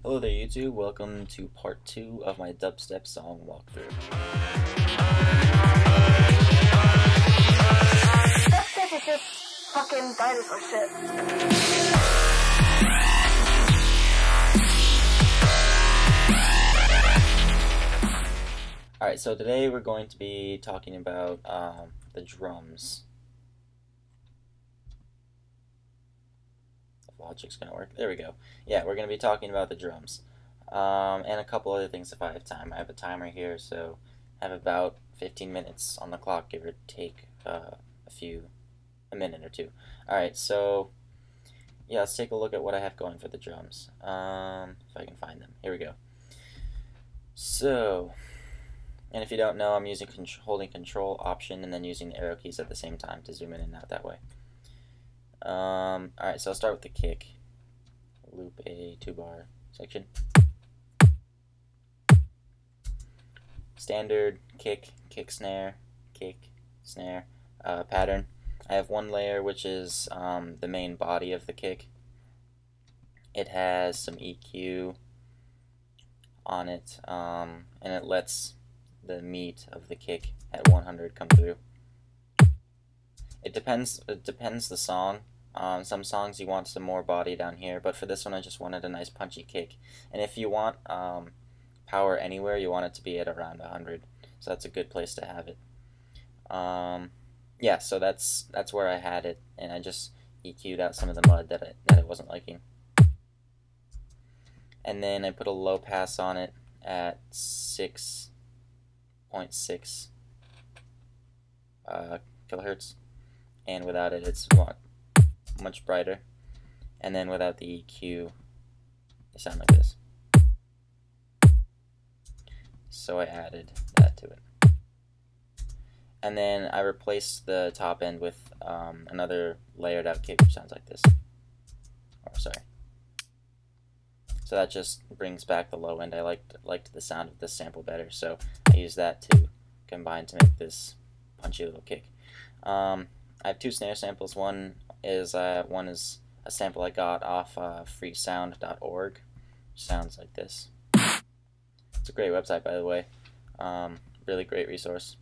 Hello there YouTube, welcome to part 2 of my dubstep song walkthrough. Dubstep is just fucking dinosaur shit. Alright, so today we're going to be talking about the drums. If logic's gonna work. There we go. Yeah, we're going to be talking about the drums. And a couple other things if I have time. I have a timer here, so I have about 15 minutes on the clock, give or take a minute or two. Alright, so yeah, let's take a look at what I have going for the drums. If I can find them. Here we go. So, and if you don't know, I'm using holding Control, Option, and then using the arrow keys at the same time to zoom in and out that way. Alright, so I'll start with the kick. Loop a 2-bar section. Standard kick, snare pattern. I have one layer which is the main body of the kick. It has some EQ on it, and it lets the meat of the kick at 100 come through. It depends the song. Some songs you want some more body down here, but for this one I just wanted a nice punchy kick. And if you want power anywhere, you want it to be at around 100, so that's a good place to have it. Yeah, so that's where I had it, and I just EQ'd out some of the mud that I wasn't liking. And then I put a low pass on it at 6.6 kilohertz, and without it it's much brighter. And then without the EQ, they sound like this. So I added that to it. And then I replaced the top end with another layered out kick, which sounds like this. Oh, sorry. So that just brings back the low end. I liked the sound of this sample better, so I used that to combine to make this punchy little kick. I have two snare samples. One is a sample I got off freesound.org, which sounds like this. It's a great website, by the way. Really great resource.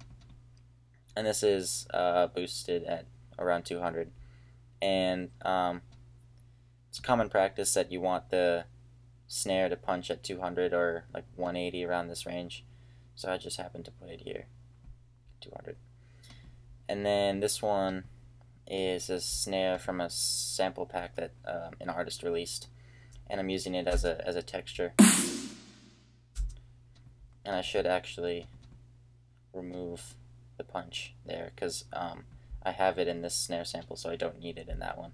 And this is boosted at around 200. And it's common practice that you want the snare to punch at 200 or like 180, around this range. So I just happened to put it here, 200. And then this one is a snare from a sample pack that an artist released, and I'm using it as a texture. And I should actually remove the punch there, because I have it in this snare sample, so I don't need it in that one.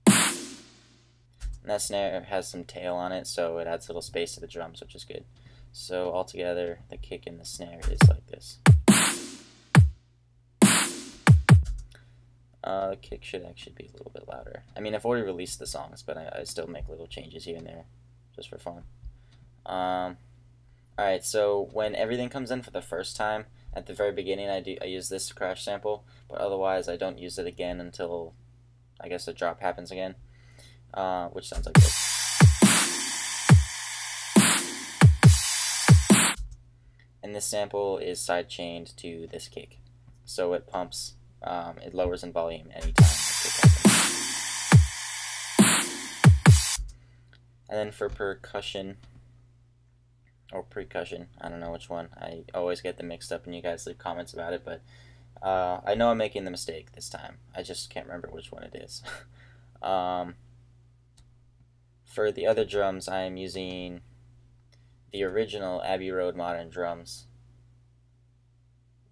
And that snare has some tail on it, so it adds a little space to the drums, which is good. So altogether, the kick and the snare is like this. The kick should actually be a little bit louder. I mean, I've already released the songs, but I still make little changes here and there, just for fun. Alright, so when everything comes in for the first time, at the very beginning I use this crash sample, but otherwise I don't use it again until, I guess, a drop happens again, which sounds like this. And this sample is sidechained to this kick, so it pumps, it lowers in volume anytime the kick happens. And then for percussion, or percussion, I don't know which one. I always get them mixed up and you guys leave comments about it, but I know I'm making the mistake this time. I just can't remember which one it is. For the other drums, I am using the original Abbey Road Modern drums,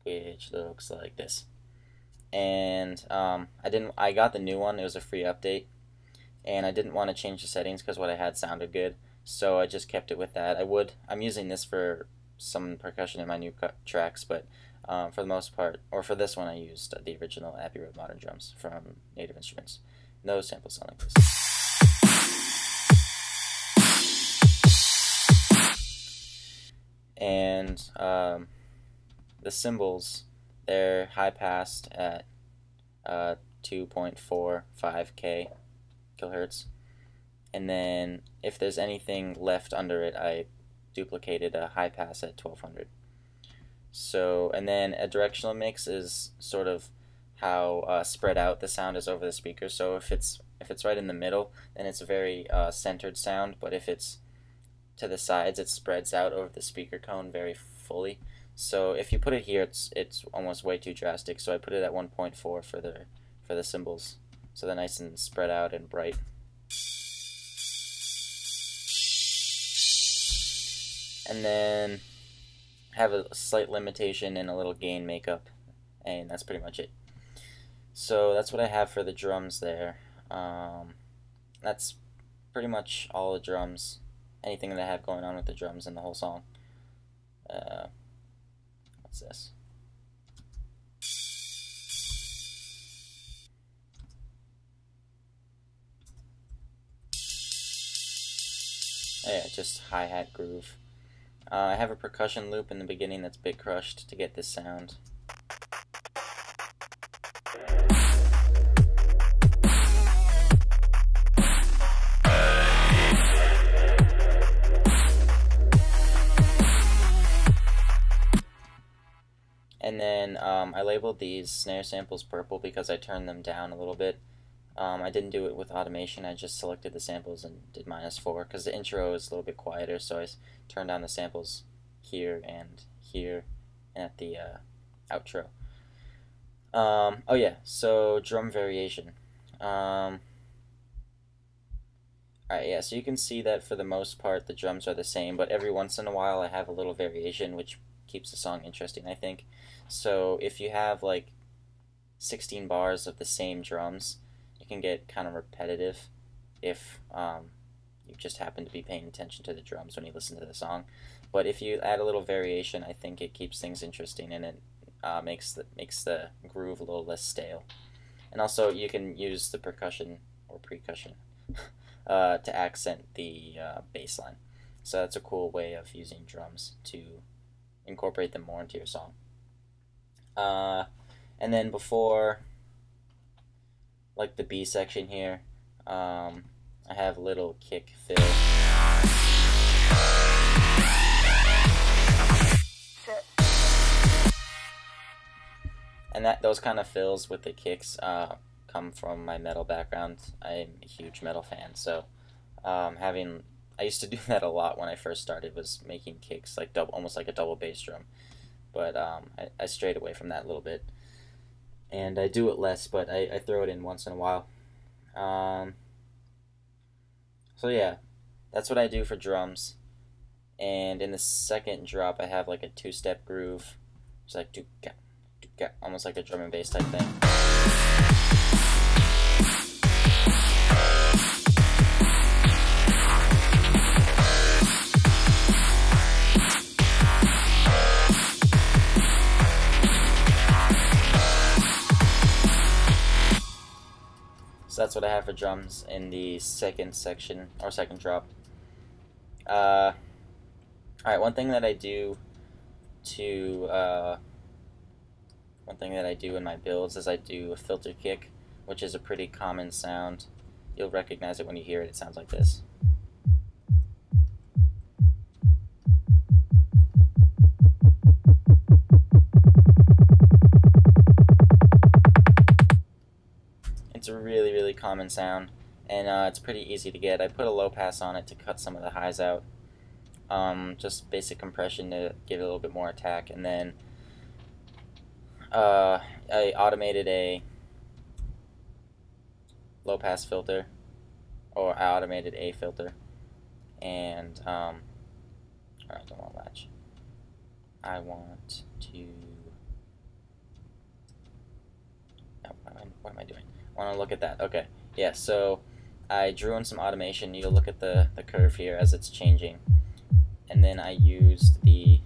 which looks like this. And I got the new one. It was a free update, and I didn't want to change the settings because what I had sounded good, so I just kept it with that. I'm using this for some percussion in my new tracks, but for the most part, or for this one, I used the original Abbey Road Modern drums from Native Instruments. Those samples sound like this. And the cymbals, they're high passed at 2.45 kilohertz, and then if there's anything left under it, I duplicated a high pass at 1200. So, and then a directional mix is sort of how spread out the sound is over the speaker. So if it's right in the middle, then it's a very centered sound, but if it's to the sides, it spreads out over the speaker cone very fully. So if you put it here, it's almost way too drastic. So I put it at 1.4 for the cymbals, so they're nice and spread out and bright. And then have a slight limitation and a little gain makeup, and that's pretty much it. So that's what I have for the drums there. That's pretty much all the drums, anything that I have going on with the drums in the whole song. What's this? Oh yeah, just hi-hat groove. I have a percussion loop in the beginning that's bit crushed to get this sound. And then I labeled these snare samples purple because I turned them down a little bit. I didn't do it with automation, I just selected the samples and did -4 because the intro is a little bit quieter, so I turned down the samples here and at the outro. Oh yeah, so drum variation. Alright, yeah, so you can see that for the most part the drums are the same, but every once in a while I have a little variation, which keeps the song interesting, I think. So if you have like 16 bars of the same drums, it can get kind of repetitive if you just happen to be paying attention to the drums when you listen to the song. But if you add a little variation, I think it keeps things interesting, and it makes the groove a little less stale. And also you can use the percussion or precussion to accent the bass line. So that's a cool way of using drums to incorporate them more into your song. And then before, like the B section here, I have a little kick fill. And those kind of fills with the kicks come from my metal background. I'm a huge metal fan, so I used to do that a lot when I first started, was making kicks like almost like a double bass drum. But I strayed away from that a little bit, and I do it less, but I throw it in once in a while. So yeah, that's what I do for drums. And in the second drop, I have like a two-step groove. It's like almost like a drum and bass type thing. So that's what I have for drums in the second section, or second drop. Alright, one thing that I do in my builds is I do a filter kick, which is a pretty common sound. You'll recognize it when you hear it. It sounds like this. It's a really, really common sound, and it's pretty easy to get. I put a low pass on it to cut some of the highs out. Just basic compression to give it a little bit more attack, and then I automated a low pass filter, or I automated a filter, and I don't want to latch. I want to. Oh, what am I doing? I want to look at that. Okay, yeah. So I drew in some automation. You'll look at the curve here as it's changing, and then I used the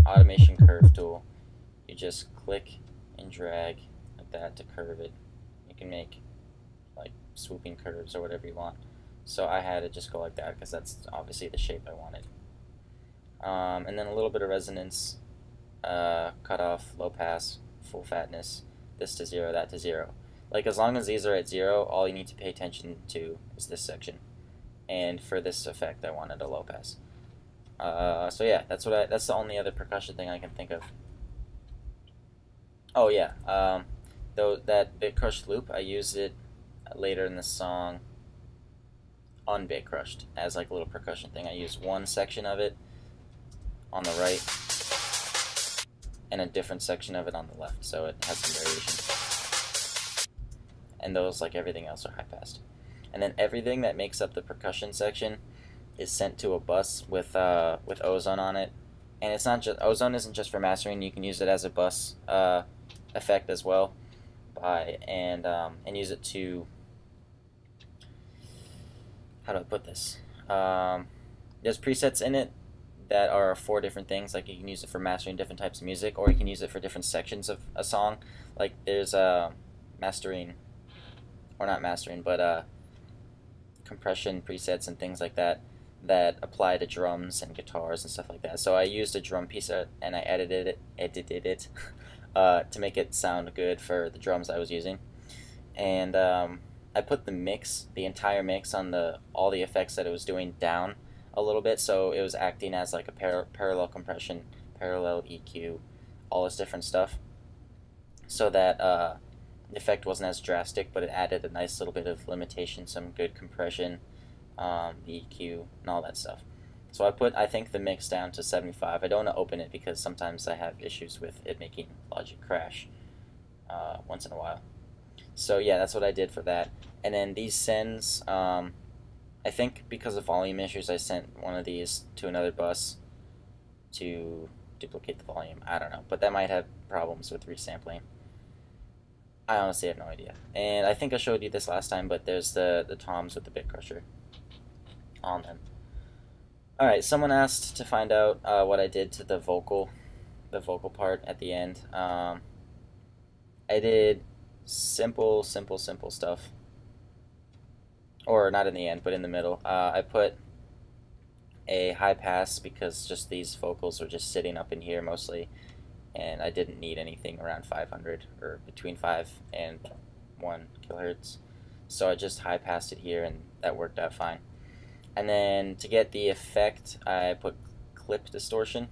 automation curve tool. You just click and drag like that to curve it. You can make like swooping curves or whatever you want. So I had it just go like that because that's obviously the shape I wanted. And then a little bit of resonance, cut off, low pass, full fatness, this to 0, that to 0. Like as long as these are at 0, all you need to pay attention to is this section. and for this effect I wanted a low pass. So yeah, that's the only other percussion thing I can think of. Oh yeah, though that bit crushed loop, I used it later in the song on bit crushed as like a little percussion thing. I used one section of it on the right and a different section of it on the left, so it has some variation. And those, like everything else, are high passed. And then everything that makes up the percussion section is sent to a bus with ozone on it. And it's not just ozone isn't just for mastering. You can use it as a bus effect as well, and use it to, how do I put this? There's presets in it that are 4 different things. Like you can use it for mastering different types of music, or you can use it for different sections of a song. Like there's mastering, or not mastering, but compression presets and things like that that apply to drums and guitars and stuff like that. So I used a drum preset and I edited it to make it sound good for the drums I was using. And I put the entire mix on all the effects that it was doing down a little bit, so it was acting as like a parallel compression, parallel EQ, all this different stuff, so that the effect wasn't as drastic, but it added a nice little bit of limitation, some good compression, the EQ, and all that stuff. So I think the mix down to 75. I don't want to open it because sometimes I have issues with it making Logic crash once in a while. So yeah, that's what I did for that. And then these sends, I think because of volume issues, I sent one of these to another bus to duplicate the volume. I don't know, but that might have problems with resampling. I honestly have no idea. And I think I showed you this last time, but there's the toms with the bit crusher on them. Alright, someone asked to find out what I did to the vocal part at the end. I did simple stuff. Or not in the end, but in the middle. I put a high pass because just these vocals were just sitting up in here mostly, and I didn't need anything around 500 or between 5 and 1 kilohertz. So I just high passed it here, and that worked out fine. And then to get the effect, I put clip distortion.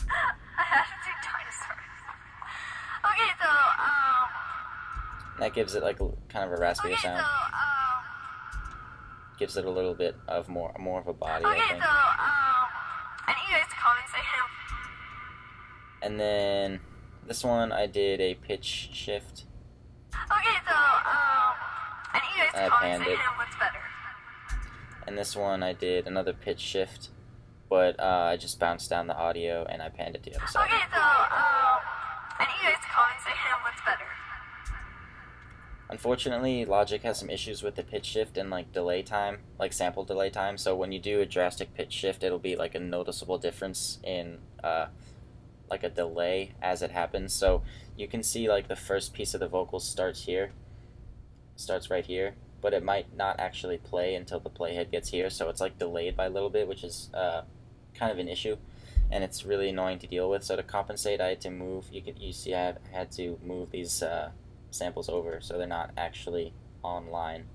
I have to do dinosaurs. Okay, so, And that gives it like kind of a raspier sound. Gives it a little bit of more of a body, I think. So, I need you guys to call me and say him. And then this one I did a pitch shift. Okay, so, I need you guys to call me and say him. What's better? And this one I did another pitch shift, but I just bounced down the audio and I panned it to the other side. Okay, so, I need you guys to call me and say him. What's better? Unfortunately, Logic has some issues with the pitch shift and like delay time, like sample delay time. So when you do a drastic pitch shift, it'll be like a noticeable difference in like a delay as it happens. So you can see like the first piece of the vocal starts right here, but it might not actually play until the playhead gets here. So it's like delayed by a little bit, which is kind of an issue, and it's really annoying to deal with. So to compensate, I had to move. You see, I had to move these samples over so they're not actually online,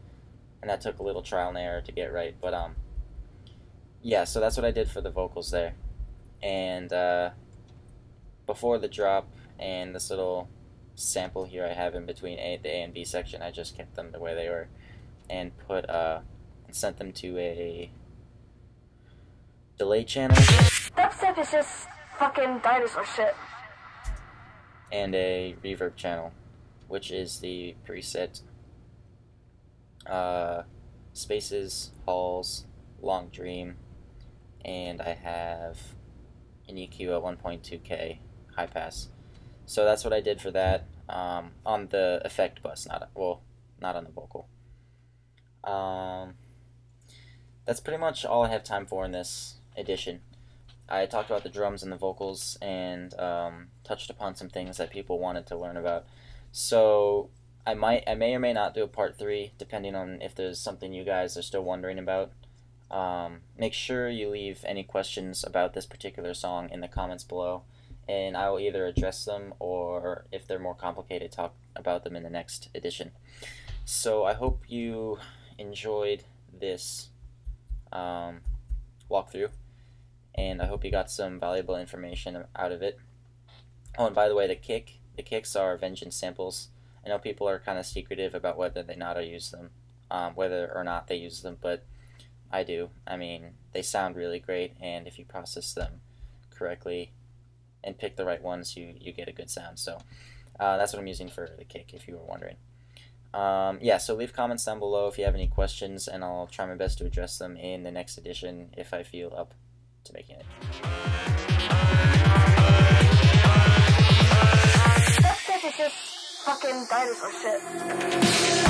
and that took a little trial and error to get right, but yeah, so that's what I did for the vocals there. And before the drop and this little sample here I have in between the A and B section, I just kept them the way they were and sent them to a delay channel. Dubstep is just fucking dinosaur shit. And a reverb channel, which is the preset Spaces, Halls, Long Dream, and I have an EQ at 1.2K high pass. So that's what I did for that on the effect bus, not on the vocal. That's pretty much all I have time for in this edition. I talked about the drums and the vocals and touched upon some things that people wanted to learn about. So I may or may not do a part 3, depending on if there's something you guys are still wondering about. Make sure you leave any questions about this particular song in the comments below, and I will either address them, or if they're more complicated, talk about them in the next edition. So I hope you enjoyed this walkthrough, and I hope you got some valuable information out of it. Oh, and by the way, the kicks are Vengeance samples. I know people are kind of secretive about whether they use them, whether or not they use them, but I do. I mean, they sound really great, and if you process them correctly and pick the right ones, you get a good sound. So that's what I'm using for the kick, if you were wondering. Yeah, so leave comments down below if you have any questions, and I'll try my best to address them in the next edition if I feel up to making it. Dubstep is just fucking dinosaur shit.